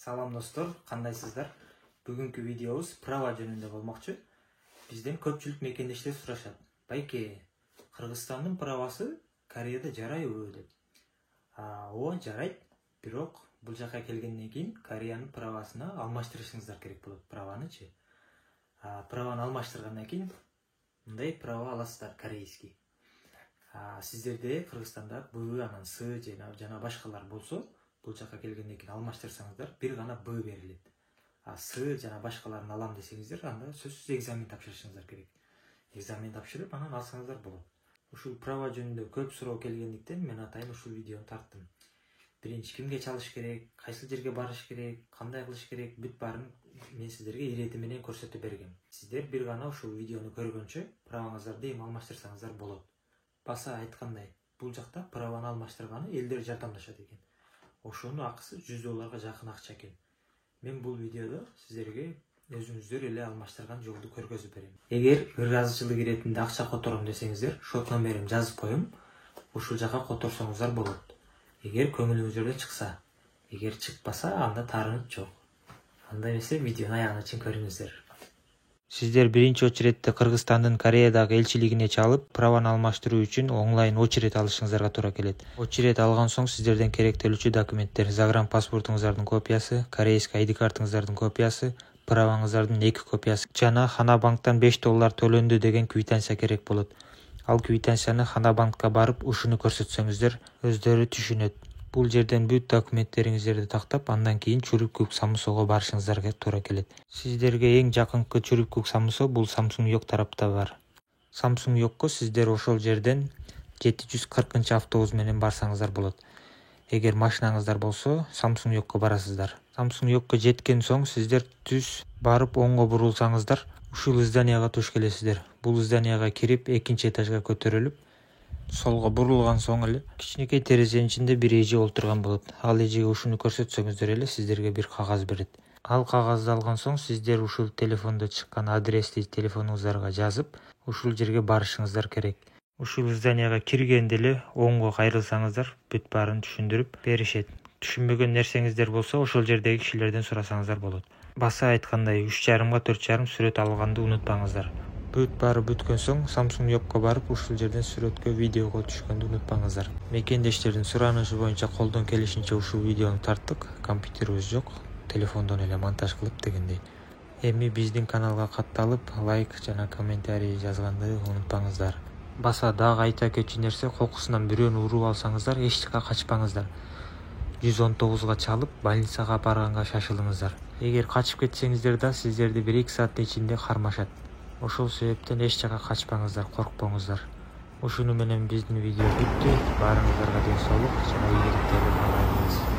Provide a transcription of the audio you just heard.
Салам достор, кандайсыздар? Бүгүнкү видеобуз права жөнүндө болмокчу. Бизден көпчүлүк мекендештер сурашат. Байке, Кыргызстандын правасы Кореяда жарайбы деп. Ооба, жарайт. Бирок бул жака келгенден кийин Кореянын правасына алмаштырышыңыздар керек болот. Праванычы. Праваны алмаштыргандан кийин мындай права аласыздар корейский. Сиздерде Кыргызстанда Б, анан С жана башкалар болсо, бул жака келгенден кийин алмаштырсаңыздар, бир гана Б берилет. С жана башкаларын алам десеңиздер, анда сөзсүз экзамен тапшырышыңыздар керек. Экзамен тапшырып, анан алсаңыздар болот. Ушул права жөнүндө көп суроо келгендиктен мен атайын ушул видеону тарттым. Биринчи кимге чалыш керек, кайсы жерге барыш керек, кандай кылыш керек, бүт баарын мен сиздерге ирети менен көрсөтүп бергем. Сиздер бир гана ушул видеону көргөнчө праваңыздарды эми алмаштырсаңыздар болот. Баса айткандай, бул жакта праваны алмаштырганы элдер жардамдашат экен. Ошонун акысы $100 жакын акча экен. Мен бул видеодо сиздерге өзүңүздөр эле алмаштырган жолду көргөзүп берем. Эгер ыраазычылык иретинде акча котором десеңиздер, шот номерим жазып коем. Ушул жака которсоңуздар болот. Эгер көңүлүңүздөрдөн чыкса, эгер чыкпаса, анда тарынып жок. Анда эмесе видеону аягына чейин көрүңүздөр. Сиздер биринчи очередте Кыргызстандын Кореядагы элчилигине чалып, праваны алмаштыруу үчүн онлайн очеред алышыңыздарга туура келет. Очеред алган соң сиздерден керектелүүчү документтер: загран паспортуңуздардын копиясы, корейский ID картыңыздардын копиясы, праваңыздардын 2 копиясы жана Ханабанктан $5 төлөндү деген квитанция керек болот. Ал квитанцияны Ханабанкка барып, ушуну көрсөтсөңүздөр, өздөрү түшүнөт. Бул жерден бүт документтериңиздерди тактап, андан кийин Чурупкук Самусого барышыңыздарга туура келет. Сиздерге эң жакынкы Чурупкук Самусо бул Samsung Yok тарапта бар. Samsung Yokко сиздер ошол жерден 740-автобус менен барсаңыздар болот. Эгер машинаңыздар болсо, Samsung Yokко барасыздар. Samsung Yokко жеткен соң сиздер түз барып оңго бурулсаңыздар, ушул зданияга туш келесиздер. Бул зданияга кирип, 2-этажга көтөрүлүп, солго бурулган соң эле кичинекей терезенин ичинде бир эже олтурган болот. Ал эжеге ушуну көрсөтсөңүздөр эле сиздерге бир кагаз берет. Ал кагазды алган соң сиздер ушул телефондо чыккан адрести телефонуңуздарга жазып, ушул жерге барышыңыздар керек. Ушул зданияга киргенде эле оңго кайрылсаңыздар, бүт баарын түшүндүрүп беришет. Түшүнбөгөн нерсеңиздер болсо, ошол жердеги кишилерден сурасаңыздар болот. Баса айткандай, 3,5 4,5 сүрөт алганды унутпаңыздар. Бүт баары бүткөн соң Samsung Yokко барып, ушул жерден сүрөткө, видеого түшкөндү унутпаңыздар. Мекендештердин суранышы боюнча колдон келишинче ушул видеону тарттык. Компьютерибиз жок, телефондон эле монтаж кылып дегендей. Эми биздин каналга катталып, лайк жана комментарий жазганды унутпаңыздар. Баса дагы айта кетчү нерсе, кокусунан бирөөнү уруп алсаңыздар, эч жака качпаңыздар. 119-га чалып, больницага барганга шашылыңыздар. Эгер качып кетсеңиздер да, сиздерди 1-2 сааттын ичинде кармашат. Ошол себептен эч жака качпаңыздар, коркпоңуздар. Ушуну менен биздин видео бүттү. Баарыңыздарга ден соолук жана ийгиликтер каалайбыз.